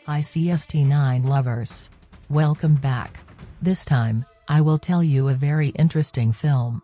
Hi CST9 Loversss. Welcome back. This time, I will tell you a very interesting film.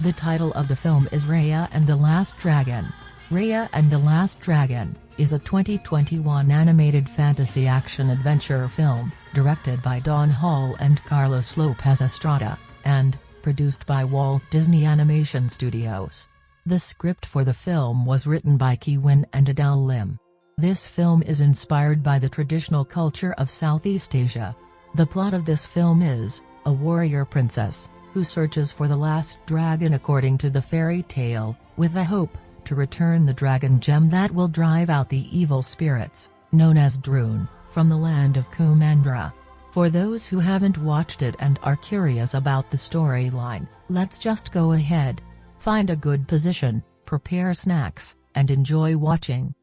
The title of the film is Raya and the Last Dragon. Raya and the Last Dragon is a 2021 animated fantasy action-adventure film, directed by Don Hall and Carlos López Estrada, and produced by Walt Disney Animation Studios. The script for the film was written by Nguyen and Adele. This film is inspired by the traditional culture of Southeast Asia. The plot of this film is, a warrior princess, who searches for the last dragon according to the fairy tale, with the hope to return the dragon gem that will drive out the evil spirits, known as Druun, from the land of Kumandra. For those who haven't watched it and are curious about the storyline, let's just go ahead. Find a good position, prepare snacks, and enjoy watching.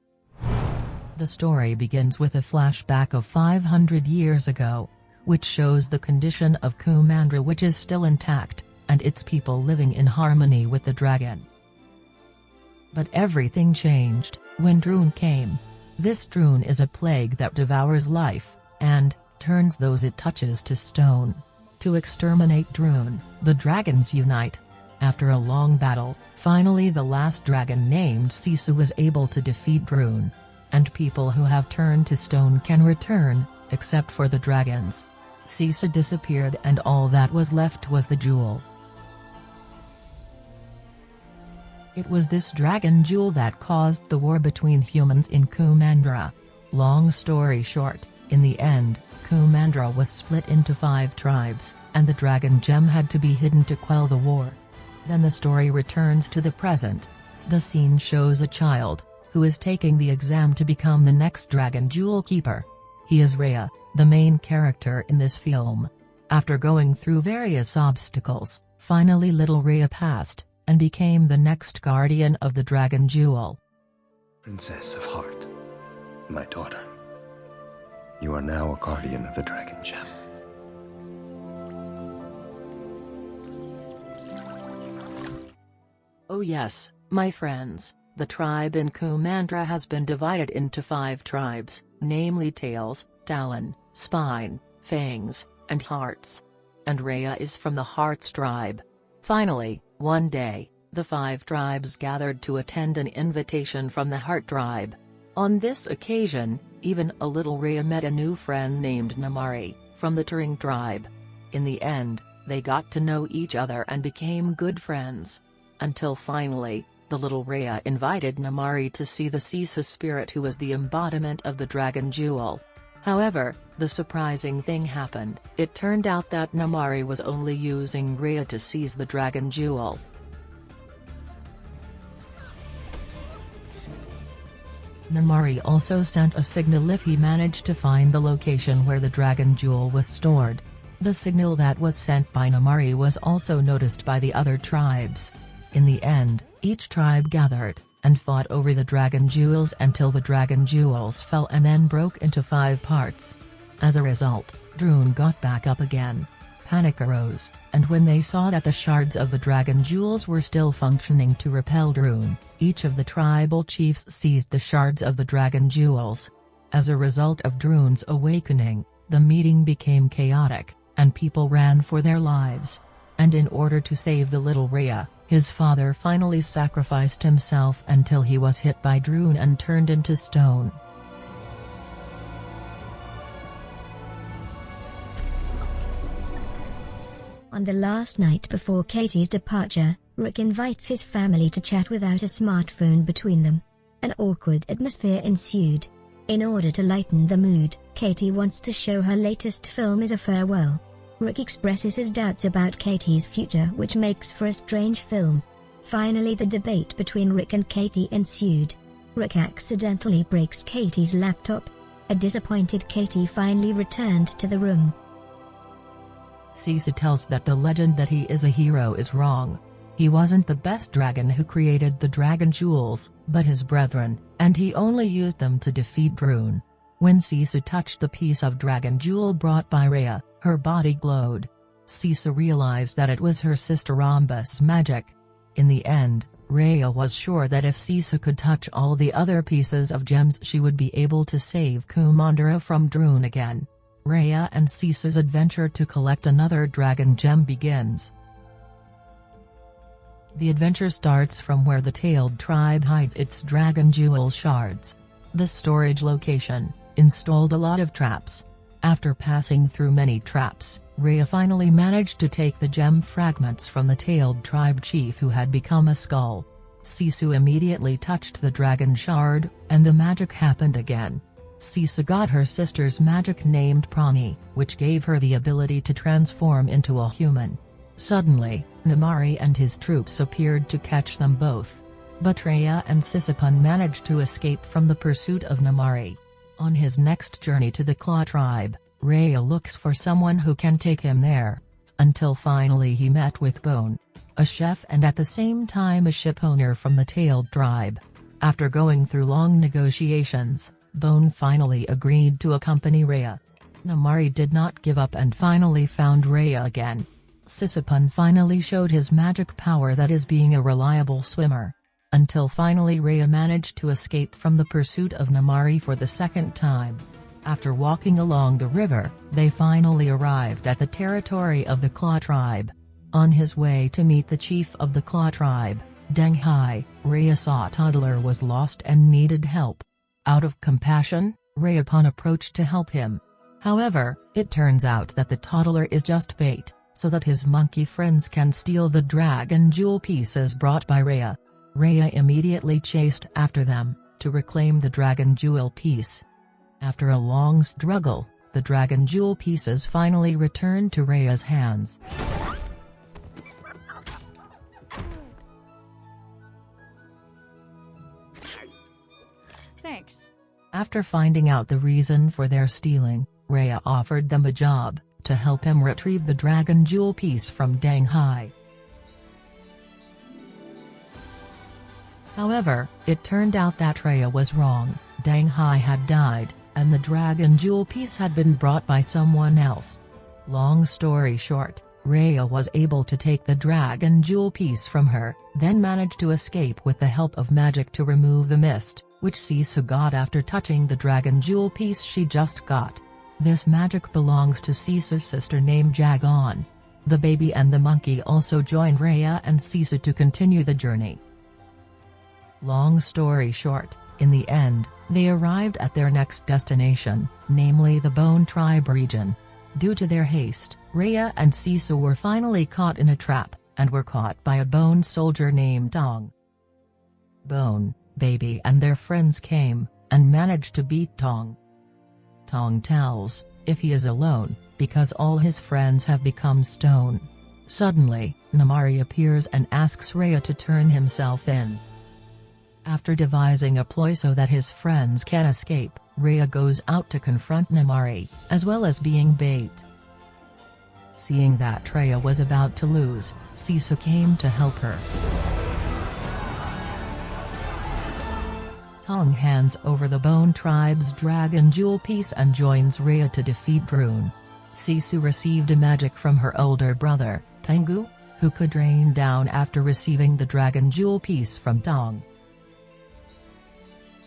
The story begins with a flashback of 500 years ago, which shows the condition of Kumandra, which is still intact, and its people living in harmony with the dragon. But everything changed when Druun came. This Druun is a plague that devours life, and turns those it touches to stone. To exterminate Druun, the dragons unite. After a long battle, finally the last dragon named Sisu was able to defeat Druun. And people who have turned to stone can return, except for the dragons. Sisu disappeared and all that was left was the jewel. It was this dragon jewel that caused the war between humans in Kumandra. Long story short, in the end, Kumandra was split into 5 tribes, and the dragon gem had to be hidden to quell the war. Then the story returns to the present. The scene shows a child, who is taking the exam to become the next dragon jewel keeper. He is Raya, the main character in this film. After going through various obstacles, finally little Raya passed, and became the next guardian of the dragon jewel. Princess of Heart, my daughter, you are now a guardian of the dragon gem. Oh yes, my friends. The tribe in Kumandra has been divided into 5 tribes, namely Tails, Talon, Spine, Fangs, and Hearts. And Raya is from the Hearts tribe. Finally, one day, the 5 tribes gathered to attend an invitation from the Heart tribe. On this occasion, even a little Raya met a new friend named Namari, from the Turing tribe. In the end, they got to know each other and became good friends. Until finally, the little Raya invited Namari to see the Sisu spirit, who was the embodiment of the dragon jewel. However, the surprising thing happened. It turned out that Namari was only using Raya to seize the dragon jewel. Namari also sent a signal if he managed to find the location where the dragon jewel was stored. The signal that was sent by Namari was also noticed by the other tribes. In the end, each tribe gathered, and fought over the dragon jewels until the dragon jewels fell and then broke into 5 parts. As a result, Druun got back up again. Panic arose, and when they saw that the shards of the dragon jewels were still functioning to repel Druun, each of the tribal chiefs seized the shards of the dragon jewels. As a result of Druun's awakening, the meeting became chaotic, and people ran for their lives. And in order to save the little Raya, his father finally sacrificed himself until he was hit by Druun and turned into stone. On the last night before Katie's departure, Rick invites his family to chat without a smartphone between them. An awkward atmosphere ensued. In order to lighten the mood, Katie wants to show her latest film as a farewell. Rick expresses his doubts about Katie's future, which makes for a strange film. Finally, the debate between Rick and Katie ensued. Rick accidentally breaks Katie's laptop. A disappointed Katie finally returned to the room. Sisu tells that the legend that he is a hero is wrong. He wasn't the best dragon who created the dragon jewels, but his brethren, and he only used them to defeat Druun. When Sisu touched the piece of dragon jewel brought by Raya, her body glowed. Sisu realized that it was her sister Rambus' magic. In the end, Raya was sure that if Sisu could touch all the other pieces of gems she would be able to save Kumandra from Druun again. Raya and Sisu's adventure to collect another dragon gem begins. The adventure starts from where the tailed tribe hides its dragon jewel shards. The storage location installed a lot of traps. After passing through many traps, Raya finally managed to take the gem fragments from the tailed tribe chief who had become a skull. Sisu immediately touched the dragon shard, and the magic happened again. Sisu got her sister's magic named Prani, which gave her the ability to transform into a human. Suddenly, Namari and his troops appeared to catch them both. But Raya and Sisipun managed to escape from the pursuit of Namari. On his next journey to the Claw tribe, Raya looks for someone who can take him there. Until finally he met with Bone, a chef and at the same time a shipowner from the tailed tribe. After going through long negotiations, Bone finally agreed to accompany Raya. Namari did not give up and finally found Raya again. Sisipun finally showed his magic power, that is being a reliable swimmer. Until finally Raya managed to escape from the pursuit of Namari for the second time. After walking along the river, they finally arrived at the territory of the Claw tribe. On his way to meet the chief of the Claw tribe, Denghai, Raya saw a toddler was lost and needed help. Out of compassion, Rayapun approached to help him. However, it turns out that the toddler is just bait, so that his monkey friends can steal the dragon jewel pieces brought by Raya. Raya immediately chased after them, to reclaim the dragon jewel piece. After a long struggle, the dragon jewel pieces finally returned to Raya's hands. Thanks. After finding out the reason for their stealing, Raya offered them a job, to help him retrieve the dragon jewel piece from Denghai. However, it turned out that Raya was wrong. Denghai had died, and the dragon jewel piece had been brought by someone else. Long story short, Raya was able to take the dragon jewel piece from her, then managed to escape with the help of magic to remove the mist, which Sisu got after touching the dragon jewel piece she just got. This magic belongs to Sisu's sister named Jagon. The baby and the monkey also join Raya and Sisu to continue the journey. Long story short, in the end, they arrived at their next destination, namely the Bone Tribe region. Due to their haste, Raya and Sisu were finally caught in a trap, and were caught by a bone soldier named Tong. Bone, Baby and their friends came, and managed to beat Tong. Tong tells, if he is alone, because all his friends have become stone. Suddenly, Namari appears and asks Raya to turn himself in. After devising a ploy so that his friends can escape, Raya goes out to confront Namari, as well as being bait. Seeing that Raya was about to lose, Sisu came to help her. Tong hands over the Bone Tribe's dragon jewel piece and joins Raya to defeat Druun. Sisu received a magic from her older brother, Pengu, who could rain down after receiving the dragon jewel piece from Tong.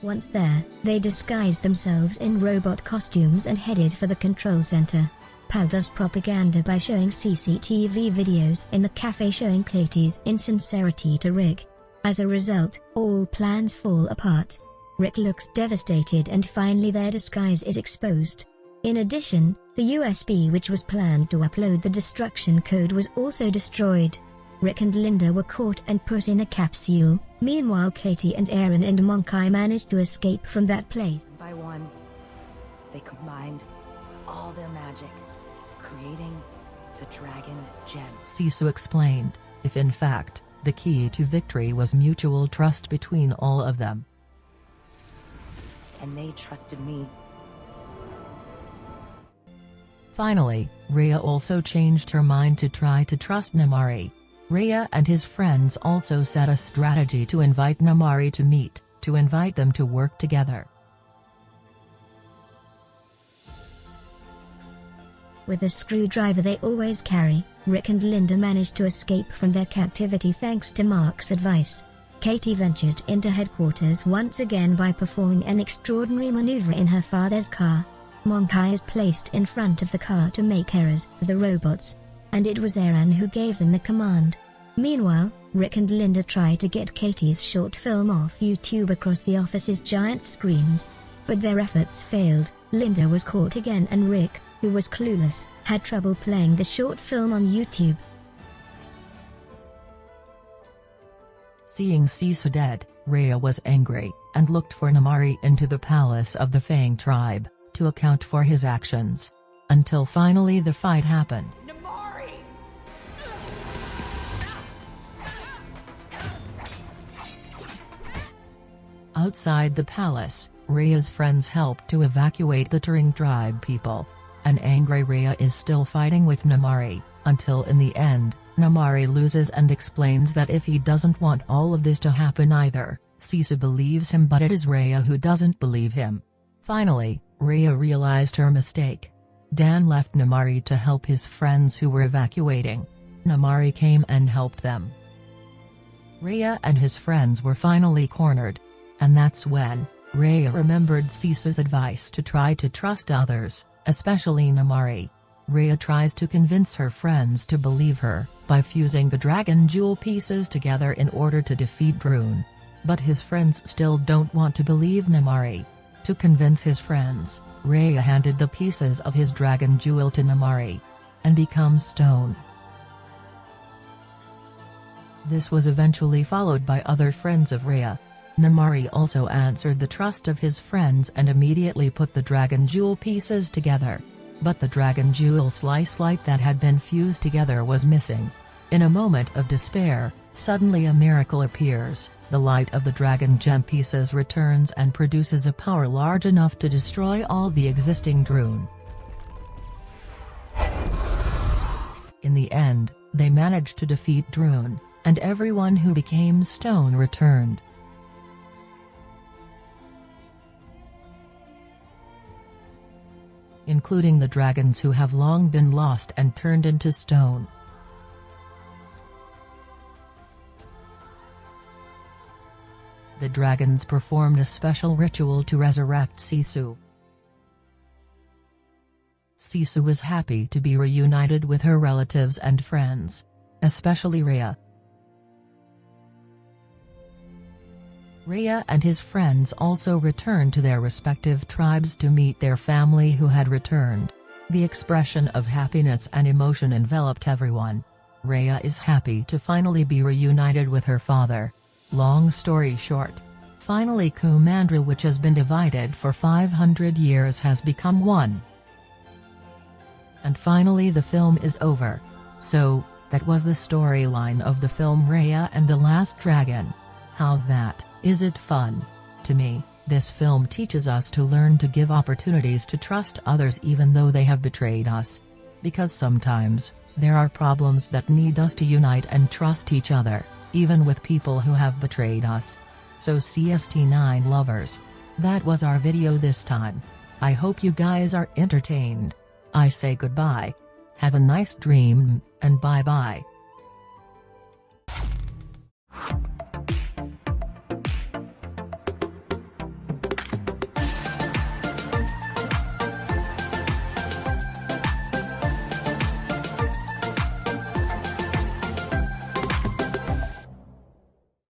Once there, they disguised themselves in robot costumes and headed for the control center. Pal does propaganda by showing CCTV videos in the cafe showing Katie's insincerity to Rick. As a result, all plans fall apart. Rick looks devastated and finally their disguise is exposed. In addition, the USB which was planned to upload the destruction code was also destroyed. Rick and Linda were caught and put in a capsule. Meanwhile, Katie and Aaron and Monkey managed to escape from that place. By one, they combined all their magic, creating the dragon gem. Sisu explained, if in fact, the key to victory was mutual trust between all of them. And they trusted me. Finally, Raya also changed her mind to try to trust Namari. Raya and his friends also set a strategy to invite Namari to meet, to invite them to work together. With a screwdriver they always carry, Rick and Linda managed to escape from their captivity thanks to Mark's advice. Katie ventured into headquarters once again by performing an extraordinary maneuver in her father's car. Monkey is placed in front of the car to make errors for the robots, and it was Aaron who gave them the command. Meanwhile, Rick and Linda try to get Katie's short film off YouTube across the office's giant screens, but their efforts failed. Linda was caught again and Rick, who was clueless, had trouble playing the short film on YouTube. Seeing Sisu dead, Raya was angry, and looked for Namari into the palace of the Fang tribe, to account for his actions. Until finally the fight happened. Outside the palace, Raya's friends helped to evacuate the Turing tribe people. An angry Raya is still fighting with Namari, until in the end, Namari loses and explains that if he doesn't want all of this to happen either, Sisu believes him, but it is Raya who doesn't believe him. Finally, Raya realized her mistake. Dan left Namari to help his friends who were evacuating. Namari came and helped them. Raya and his friends were finally cornered. And that's when Raya remembered Sisu's advice to try to trust others, especially Namari. Raya tries to convince her friends to believe her, by fusing the dragon jewel pieces together in order to defeat Druun. But his friends still don't want to believe Namari. To convince his friends, Raya handed the pieces of his dragon jewel to Namari, and becomes stone. This was eventually followed by other friends of Raya. Namari also answered the trust of his friends and immediately put the dragon jewel pieces together. But the dragon jewel slice light that had been fused together was missing. In a moment of despair, suddenly a miracle appears. The light of the dragon gem pieces returns and produces a power large enough to destroy all the existing Druun. In the end, they managed to defeat Druun, and everyone who became stone returned. Including the dragons who have long been lost and turned into stone. The dragons performed a special ritual to resurrect Sisu. Sisu was happy to be reunited with her relatives and friends, especially Raya. Raya and his friends also returned to their respective tribes to meet their family who had returned. The expression of happiness and emotion enveloped everyone. Raya is happy to finally be reunited with her father. Long story short, finally Kumandra, which has been divided for 500 years, has become one. And finally the film is over. So, that was the storyline of the film Raya and the Last Dragon. How's that? Is it fun? To me, this film teaches us to learn to give opportunities to trust others even though they have betrayed us. Because sometimes, there are problems that need us to unite and trust each other, even with people who have betrayed us. So CST9 lovers, that was our video this time. I hope you guys are entertained. I say goodbye. Have a nice dream, and bye bye.